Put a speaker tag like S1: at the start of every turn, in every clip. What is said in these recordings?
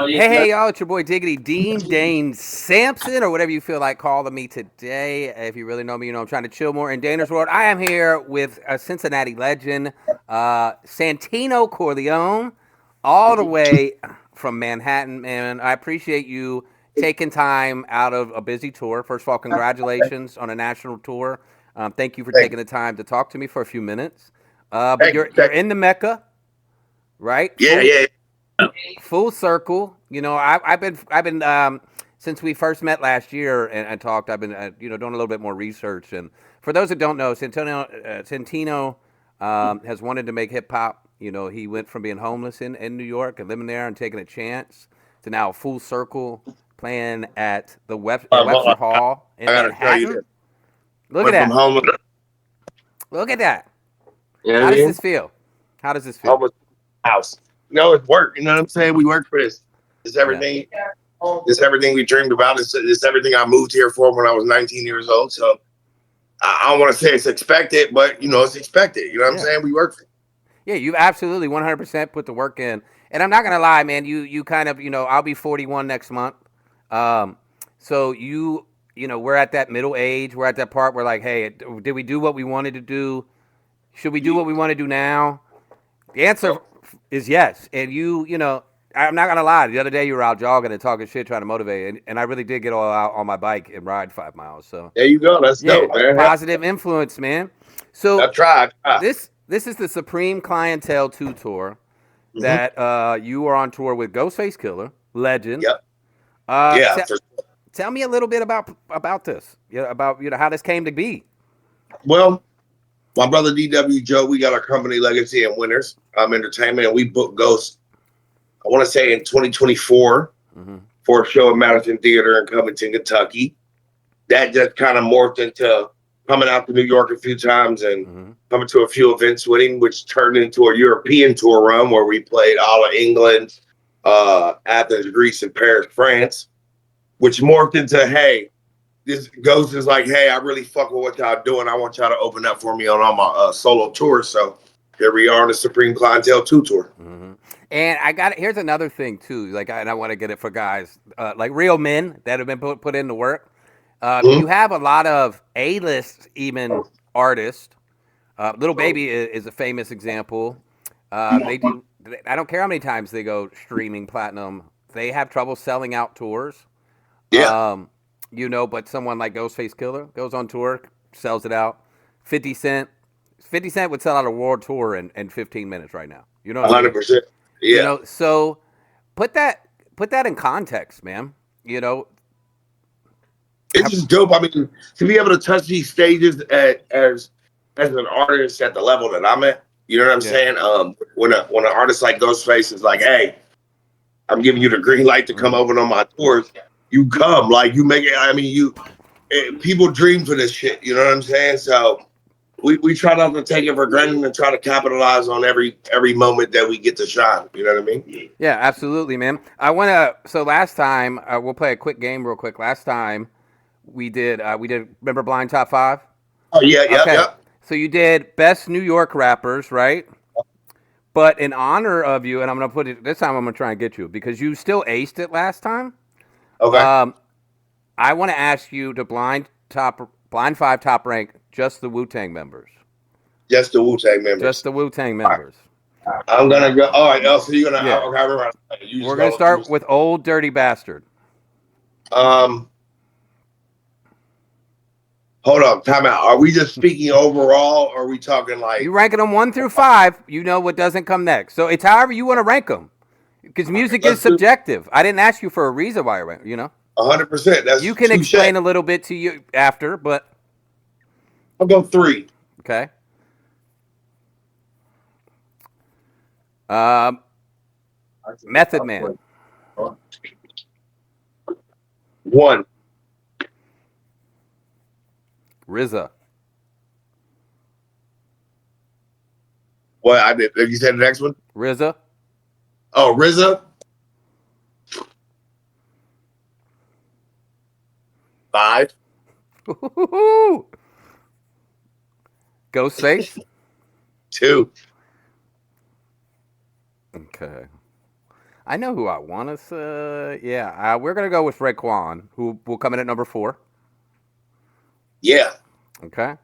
S1: Hey, y'all, it's your boy Diggity Dean Dane Sampson, or whatever you feel like calling me today. If you really know me, you know I'm trying to chill more in Dana's world. I am here with a Cincinnati legend, Santino Corleone, all the way from Manhattan, man. I appreciate you taking time out of a busy tour. First of all, congratulations on a national tour. Thank you for taking the time to talk to me for a few minutes. But you're in the Mecca, right?
S2: Yeah.
S1: Full circle. You know, I've been since we first met last year and talked. I've been doing a little bit more research. And for those that don't know, Santino has wanted to make hip hop. You know, he went from being homeless in New York and living there and taking a chance to now full circle playing at the Webster Hall in
S2: I gotta tell you
S1: Manhattan.
S2: this.
S1: Look at
S2: Went from
S1: that!
S2: homeless,
S1: Look at that!
S2: you know
S1: How
S2: what I
S1: does
S2: mean?
S1: this feel? How does this feel?
S2: Homeless house. No, it's work. You know what I'm saying? We work for this. It's
S1: Yeah.
S2: everything. It's everything we dreamed about. It's everything I moved here for when I was 19 years old. So I don't want to say it's expected, but it's expected. You know what I'm
S1: Yeah.
S2: saying? We work for it.
S1: Yeah, you absolutely 100% put the work in. And I'm not going to lie, man, you kind of, I'll be 41 next month. Um, so we're at that middle age. We're at that part where like, hey, did we do what we wanted to do? Should we do what we want to do now? The answer is yes. And I'm not going to lie. The other day you were out jogging and talking shit, trying to motivate. And I really did get all out on my bike and ride 5 miles. So,
S2: There you go. That's
S1: yeah,
S2: dope, man.
S1: positive influence, man. So,
S2: I tried.
S1: this is the Supreme Clientele 2 tour
S2: Mm-hmm.
S1: that you were on tour with Ghostface Killer, legend.
S2: Yep.
S1: Uh,
S2: Yeah.
S1: te- Tell me a little bit about this. About how this came to be.
S2: Well, my brother DW Joe, we got our company Legacy and Winners Entertainment, and we booked Ghost. I want to say in 2024
S1: Mm-hmm.
S2: for a show at Madison Theater in Covington, Kentucky. That just kind of morphed into coming out to New York a few times and
S1: Mm-hmm.
S2: coming to a few events with him, which turned into a European tour run where we played all of England, Athens, Greece, and Paris, France, which morphed into, hey, this Ghost is like, hey, I really fuck with what y'all doing. I want y'all to open up for me on all my solo tours. So here we are on the Supreme Clientele 2 tour.
S1: Mm-hmm. And I got it. Here's another thing too. Like, and I want to get it for guys, like real men that have been put into work.
S2: Mm-hmm.
S1: You have a lot of A-list even artists. Little Baby is a famous example. They do. I don't care how many times they go streaming platinum. They have trouble selling out tours.
S2: Yeah,
S1: But someone like Ghostface Killer goes on tour, sells it out. 50 Cent. 50 Cent would sell out a world tour in 15 minutes right now. You know what I mean?
S2: 100%. Yeah.
S1: So put that in context, man. You know,
S2: It's just dope. I mean, to be able to touch these stages as an artist at the level that I'm at, you know what I'm
S1: yeah.
S2: saying? When an artist like Ghostface is like, "Hey, I'm giving you the green light to come
S1: Mm-hmm.
S2: over on my tours," you come, like you make it. I mean, people dream for this shit. You know what I'm saying? So we try not to take it for granted and try to capitalize on every moment that we get to shine. You know what I mean?
S1: Yeah, absolutely, man. I want to. So last time, we'll play a quick game real quick. Last time we did. Remember Blind Top Five?
S2: Oh yeah,
S1: Okay.
S2: yep.
S1: So you did best New York rappers, right? But in honor of you, and I'm gonna put it this time, I'm gonna try and get you because you still aced it last time.
S2: Okay,
S1: Um, I want to ask you to blind five top rank just the Wu Tang members,
S2: just the Wu Tang
S1: just
S2: members.
S1: the Wu Tang
S2: All right,
S1: members.
S2: I'm gonna go. All right, so you're gonna.
S1: Yeah,
S2: Okay, I remember. You just
S1: we're gonna
S2: go.
S1: start with Old Dirty Bastard.
S2: Um, hold on, time out. Are we just speaking overall, or are we talking
S1: You
S2: like?
S1: ranking them 1 through 5. You know what doesn't come next. So it's however you want to rank them, because
S2: All right,
S1: music is
S2: let's do
S1: subjective. I didn't ask you for a reason why you rank.
S2: 100%.
S1: You
S2: That's
S1: can
S2: touche.
S1: explain a little bit to you after, but
S2: I'll go 3.
S1: okay. Um, Method Man,
S2: 1.
S1: RZA,
S2: What I did? You said the next one?
S1: RZA,
S2: Oh, RZA. 5.
S1: Ghostface.
S2: 2.
S1: Okay. I know who I want to say. Yeah, we're gonna go with Raekwon, who will come in at number 4.
S2: Yeah.
S1: Okay,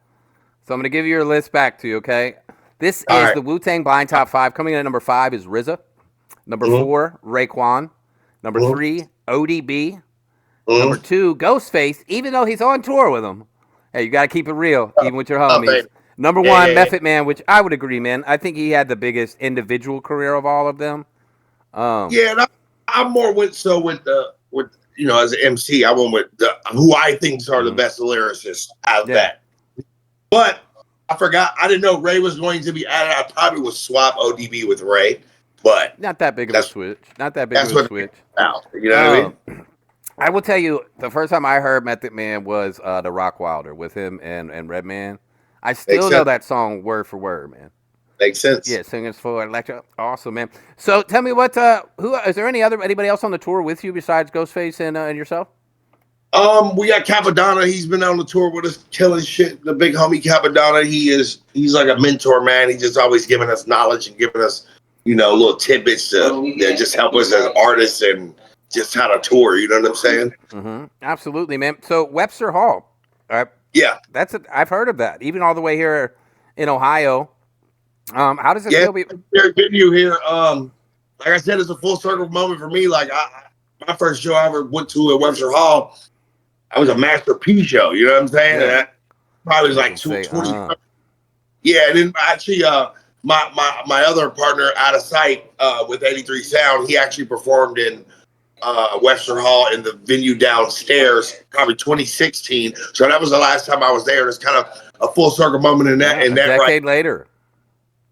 S1: so I'm gonna give you your list back to you. Okay, this
S2: All
S1: is
S2: right.
S1: the Wu-Tang Blind Top 5. Coming in at number 5 is RZA. Number
S2: Mm-hmm.
S1: 4, Raekwon. Number
S2: Mm-hmm.
S1: 3, ODB. Number
S2: Mm-hmm.
S1: 2, Ghostface. Even though he's on tour with him, hey, you gotta keep it real, even with your
S2: Oh,
S1: homies.
S2: baby.
S1: Number
S2: Yeah,
S1: 1,
S2: yeah, yeah.
S1: Method Man, which I would agree, man. I think he had the biggest individual career of all of them. Um,
S2: Yeah, and I more went so with as an MC, I went with the who I think are the
S1: mhm.
S2: best lyricists out of
S1: Yeah,
S2: that. But I forgot. I didn't know Ray was going to be added. I probably would swap ODB with Ray, but
S1: not that big of a
S2: that's
S1: switch. Not that big of
S2: that's
S1: a
S2: what it's
S1: switch.
S2: about. You know what I mean?
S1: Um, I will tell you, the first time I heard Method Man was the Rock Wilder with him and Redman. I
S2: Makes
S1: still know
S2: sense.
S1: that song word for word, man.
S2: Makes sense.
S1: Yeah, singers for Electra, awesome, man. So tell me what, who is there anybody else on the tour with you besides Ghostface and yourself?
S2: We got Capadonna. He's been on the tour with us, killing shit. The big homie Capadonna. He's like a mentor, man. He's just always giving us knowledge and giving us, little tidbits that just help us as artists and just how to tour. You know what I'm saying?
S1: Mm-hmm. Absolutely, man. So Webster Hall, uh,
S2: Yeah,
S1: I've heard of that, even all the way here in Ohio. How does it
S2: yeah.
S1: feel?
S2: They're getting you here. Like I said, it's a full circle moment for me. Like my first show I ever went to at Webster Hall, I was a Master P show. You know what I'm saying? And
S1: Yeah,
S2: that probably was
S1: you
S2: like
S1: can say,
S2: 20. Yeah, and then actually, my other partner out of sight with 83 Sound, he actually performed in Webster Hall in the venue downstairs, probably 2016. So that was the last time I was there. It's kind of a full circle moment in that.
S1: yeah,
S2: In
S1: a
S2: that right,
S1: decade later.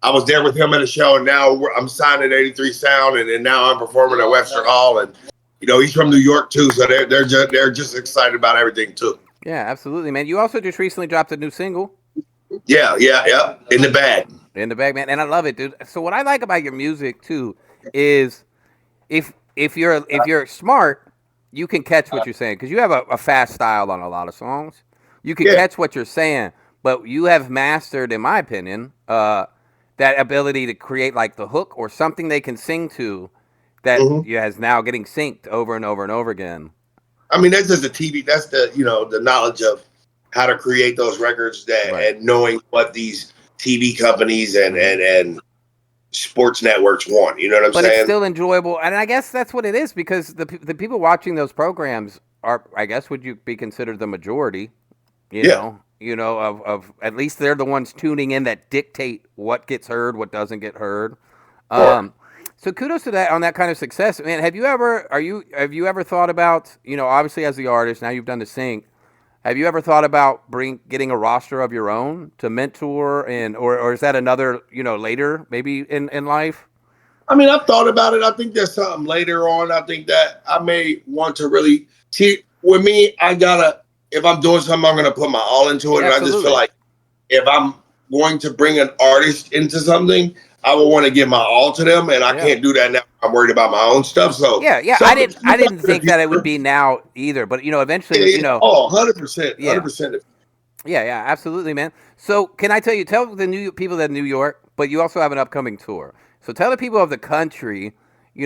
S2: I was there with him at a show, and now I'm signed at 83 Sound, and now I'm performing at Webster Hall, and he's from New York too, so they're just excited about everything too.
S1: Yeah, absolutely, man. You also just recently dropped a new single.
S2: Yeah, yeah, yeah. In the bag.
S1: In the bag, man, and I love it, dude. So what I like about your music too is if you're smart, you can catch what you're saying because you have a fast style on a lot of songs. You can
S2: Yeah.
S1: catch what you're saying, but you have mastered, in my opinion, that ability to create like the hook or something they can sing to that
S2: Hmm.
S1: you has now getting synced over and over and over again.
S2: I mean, that's just the TV. That's the knowledge of how to create those records
S1: Right.
S2: and knowing what these TV companies and
S1: Hmm.
S2: and sports networks want. You know what I'm
S1: But it's
S2: saying?
S1: still enjoyable, and I guess that's what it is because the people watching those programs are, I guess, would you be considered the majority?
S2: Yeah.
S1: Of at least they're the ones tuning in that dictate what gets heard, what doesn't get heard.
S2: Sure.
S1: Um, so kudos to that on that kind of success, man. Have you ever thought about, obviously as the artist now you've done the sync. Have you ever thought about getting a roster of your own to mentor or is that another later maybe in life?
S2: I mean, I've thought about it. I think there's something later on. I think that I may want to really see. With me, I gotta. If I'm doing something, I'm gonna put my all into it,
S1: Yeah,
S2: and I just feel
S1: absolutely.
S2: like if I'm going to bring an artist into something, I will want to give my all to them, and I
S1: Yeah.
S2: can't do that now. I'm worried about my own stuff. So
S1: Yeah, yeah. I
S2: something
S1: didn't I
S2: in
S1: didn't
S2: the
S1: think that it would
S2: future.
S1: be now either, but eventually,
S2: Yeah, yeah. Oh, 100%,
S1: yeah.
S2: 100%.
S1: Yeah, yeah, absolutely, man. So, can I tell the new people that New York, but you also have an upcoming tour. So, tell the people of the country,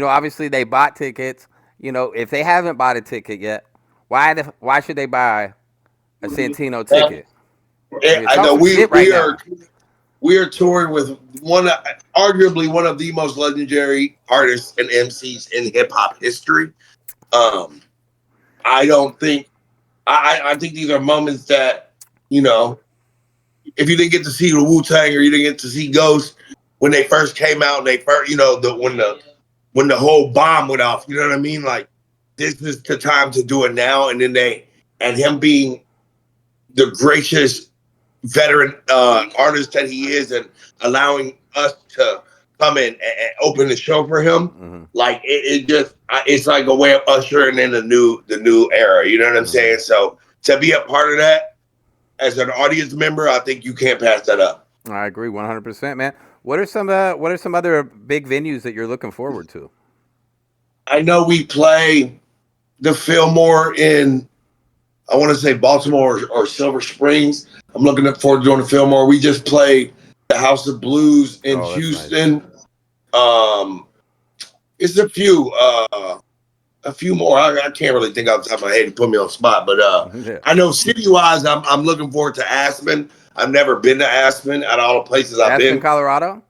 S1: obviously they bought tickets. If they haven't bought a ticket yet, why should they buy a Santino ticket?
S2: I
S1: Talk
S2: know
S1: some
S2: we
S1: shit right
S2: we are
S1: now.
S2: we are touring with arguably one of the most legendary artists and MCs in hip hop history. Um, I don't think I think these are moments that you know if you didn't get to see the Wu Tang or you didn't get to see Ghost when they first came out and they first when the whole bomb went off, you know what I mean? Like this is the time to do it now, and then and him being the gracious veteran artist that he is and allowing us to come in and open the show for him.
S1: Hmm.
S2: Like it just it's like a way of ushering in the new era. You know what I'm
S1: Hmm.
S2: saying? So to be a part of that as an audience member, I think you can't pass that up.
S1: I agree 100%, man. What are some other big venues that you're looking forward to?
S2: I know we play the Fillmore in I want to say Baltimore or Silver Springs. I'm looking forward to doing the Fillmore. We just played the House of Blues in
S1: Oh, that's nice.
S2: Houston. Um, it's a few more. I can't really think off the top of my head. You put me on the spot, but
S1: Yeah.
S2: I know city wise, I'm looking forward to Aspen. I've never been to Aspen out of all the places I've
S1: Aspen,
S2: been.
S1: Colorado.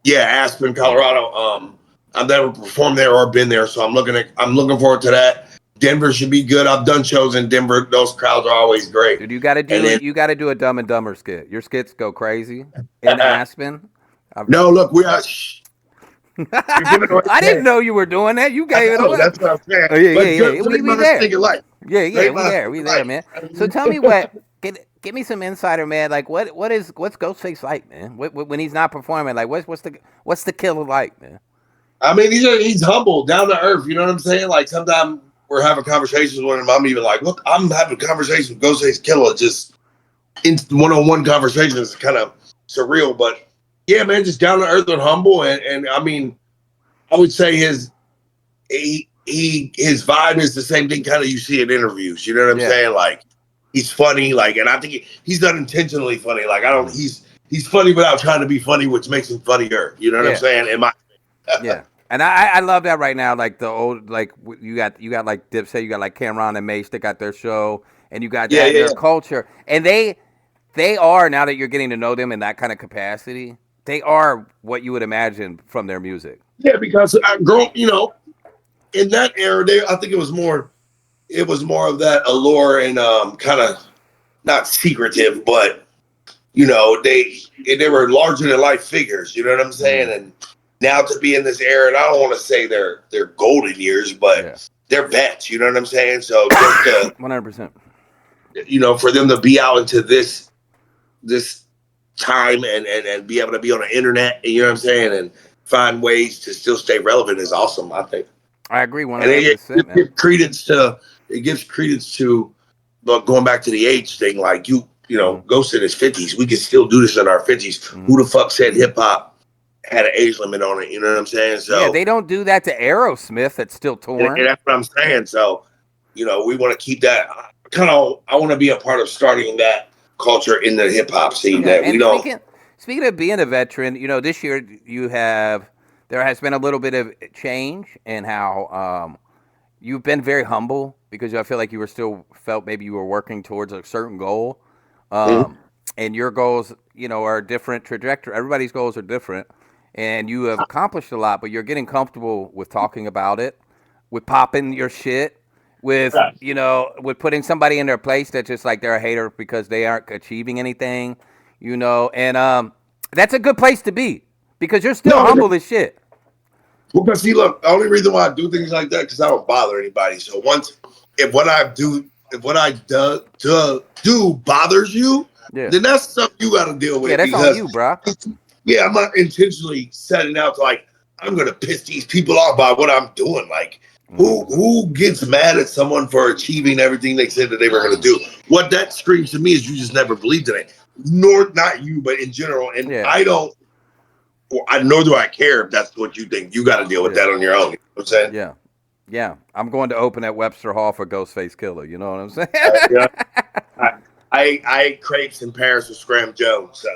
S2: Yeah, Aspen,
S1: Yeah.
S2: Colorado. I've never performed there or been there, so I'm looking forward to that. Denver should be good. I've done shows in Denver. Those crowds are always great.
S1: Dude, you got to
S2: And
S1: do
S2: then
S1: it. You got to do a Dumb and Dumber skit. Your skits go crazy in Aspen.
S2: no, look, we are. You're giving away
S1: I
S2: the
S1: didn't
S2: game.
S1: know you were doing that. You
S2: I
S1: gave it
S2: know.
S1: away.
S2: That's what I'm saying.
S1: Oh, yeah,
S2: But
S1: yeah,
S2: good,
S1: yeah.
S2: great
S1: We
S2: minds
S1: there.
S2: think alike.
S1: Yeah, yeah,
S2: Great
S1: we
S2: minds
S1: there.
S2: think
S1: We there, man. So
S2: alike.
S1: tell me give me some insider, man. Like what's Ghostface like, man? When he's not performing, like what's the killer like, man?
S2: I mean, he's humble, down to earth. You know what I'm saying? Like sometimes we're having conversations with him. I'm even like, look, I'm having conversations with Ghostface Killer. Just in one-on-one conversations is kind of surreal, but yeah, man, just down to earth and humble. And I mean, I would say his vibe is the same thing kind of you see in interviews. You know what I'm
S1: Yeah.
S2: saying? Like he's funny, like, and I think he's not intentionally funny. Like I don't, he's funny without trying to be funny, which makes him funnier. You know what I'm
S1: Yeah.
S2: saying? And my
S1: Yeah. And I love that right now. Like the old you got like Dipset, you got like Cameron and Mace that got their show, and you got
S2: yeah,
S1: that in
S2: yeah,
S1: their
S2: yeah.
S1: culture, and they are, now that you're getting to know them in that kind of capacity, they are what you would imagine from their music.
S2: Yeah, because girl, you know, in that era, I think it was more of that allure and kind of not secretive, but you know, they were larger than life figures. You know what I'm
S1: Mm-hmm.
S2: saying? And now to be in this era, and I don't want to say they're golden years,
S1: Yeah.
S2: but they're vets. You know what I'm saying? So just to
S1: 100%.
S2: you know, for them to be out into this time and be able to be on the internet, you know what I'm saying, and find ways to still stay relevant is awesome. I think.
S1: I agree
S2: And it
S1: 100%, man.
S2: gives credence to look, going back to the age thing. Like you know,
S1: Mm-hmm.
S2: Ghost in his 50s. We can still do this in our 50s.
S1: Mm-hmm.
S2: Who the fuck said hip hop had an age limit on it? You know what I'm saying?
S1: Yeah,
S2: So
S1: they don't do that to Aerosmith. That's still
S2: and
S1: torn.
S2: that's what I'm saying. So you know, we want to keep that. I want to be a part of starting that culture in the hip hop scene
S1: Yeah,
S2: that we
S1: and
S2: don't.
S1: speaking of being a veteran, this year there has been a little bit of change in how you've been very humble because I feel like you were still felt maybe you were working towards a certain goal, um, and your goals, are different trajectory. Everybody's goals are different, and you have accomplished a lot, but you're getting comfortable with talking about it, with popping your shit, with with putting somebody in their place that's just like they're a hater because they aren't achieving anything, and that's a good place to be because you're still
S2: No,
S1: humble as shit.
S2: because see, look, the only reason why I do things like that because I don't bother anybody. So if what I do bothers you,
S1: Yeah,
S2: then that's something you got to deal
S1: yeah,
S2: with
S1: that's on
S2: because
S1: you, bruh.
S2: yeah, I'm not intentionally setting out to like I'm gonna piss these people off by what I'm doing. Like who gets mad at someone for achieving everything they said that they were gonna do? What that screams to me is you just never believed in it. Nor not you, but in general. And
S1: Yeah,
S2: I don't. Well, nor do I care if that's what you think. You got to deal with
S1: yeah,
S2: that on your own. You know what I'm saying?
S1: yeah, yeah. I'm going to open at Webster Hall for Ghostface Killer. You know what I'm saying?
S2: Yeah. I, I ate crepes in Paris with Scram Jones, so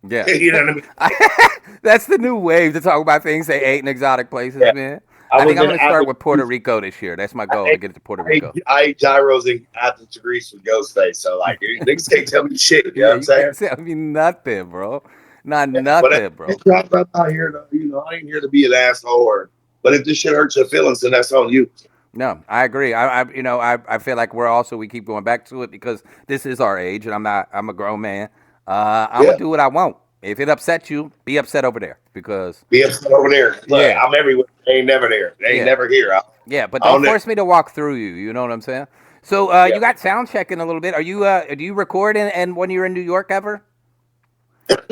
S1: Yeah.
S2: you know what I mean.
S1: That's the new wave to talk about things they ate in exotic places,
S2: Yeah,
S1: man.
S2: I
S1: I think
S2: was
S1: I'm
S2: in
S1: going to start
S2: Athens,
S1: with Puerto
S2: Greece.
S1: Rico this year. That's my
S2: I
S1: goal to
S2: ate,
S1: get it to Puerto Rico.
S2: I ate gyros in Athens, Greece with Ghostface. So like, niggas can't tell me shit. You know
S1: Yeah,
S2: what I'm
S1: you can't
S2: saying?
S1: tell me nothing, bro. Not
S2: Yeah, but
S1: nothing, bro.
S2: I'm not here to, you know, I ain't here to be an asshole. But if this shit hurts your feelings, then that's on you.
S1: No, I agree. I feel like we keep going back to it because this is our age, and I'm a grown man. I'm
S2: Yeah,
S1: gonna do what I want. If it upsets you, be upset over there because
S2: be upset over there. Look,
S1: yeah,
S2: I'm everywhere. They ain't never there. They ain't
S1: yeah,
S2: never here.
S1: yeah. But don't
S2: I'll never.
S1: force me to walk through you. You know what I'm saying? So
S2: Yeah.
S1: you got sound checking a little bit. Are you do you record and when you're in New York ever?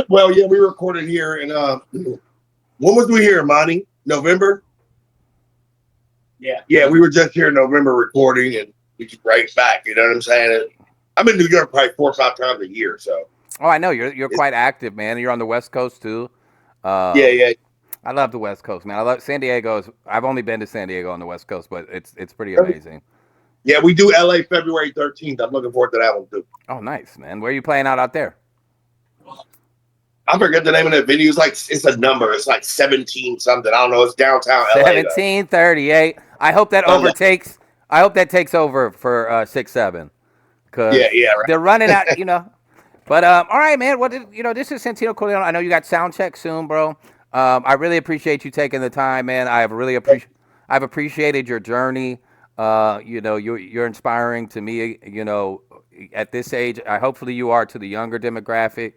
S2: Well, yeah, we recorded here, and when was we here, Monty? November. Yeah, we were just here in November recording, and we just right back. You know what I'm saying? I'm in New York probably 4 or 5 times a year, so
S1: Oh, I know you're
S2: it's,
S1: quite active, man. You're on the West Coast too.
S2: yeah,
S1: Um,
S2: yeah.
S1: I love the West Coast, man. I love San Diego. I've only been to San Diego on the West Coast, but it's pretty amazing.
S2: Yeah, we do LA February 13th. I'm looking forward to that one too.
S1: Oh, nice, man. Where are you playing out there?
S2: I forget the name of that venue. It's a number. It's like 17 something. I don't know. It's downtown LA.
S1: 1738. I hope that overtakes. I hope that takes over for 6-7. Because
S2: yeah, right.
S1: they're running out, But all right, man. This is Santino Clientele. I know you got sound check soon, bro. I really appreciate you taking the time, man. I've appreciated your journey. You're inspiring to me. At this age, hopefully you are to the younger demographic.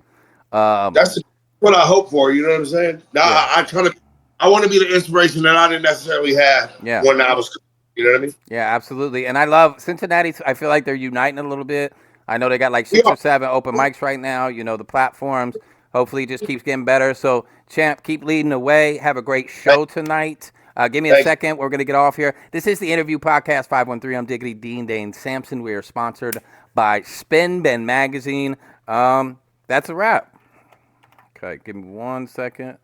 S2: That's what I hope for. You know what I'm saying? Now
S1: Yeah.
S2: I want to be the inspiration that I didn't necessarily have when I was. You know what I mean?
S1: Yeah, absolutely. And I love Cincinnati. I feel like they're uniting a little bit. I know they got like 6 or 7 open mics right now. The platforms. Hopefully, it just keeps getting better. So, Champ, keep leading the way. Have a great show tonight. Give me a second. We're going to get off here. This is the Interview Podcast 513. I'm Diggity Dean Dane Sampson. We are sponsored by Spin Ben Magazine. That's a wrap. Okay, give me 1 second.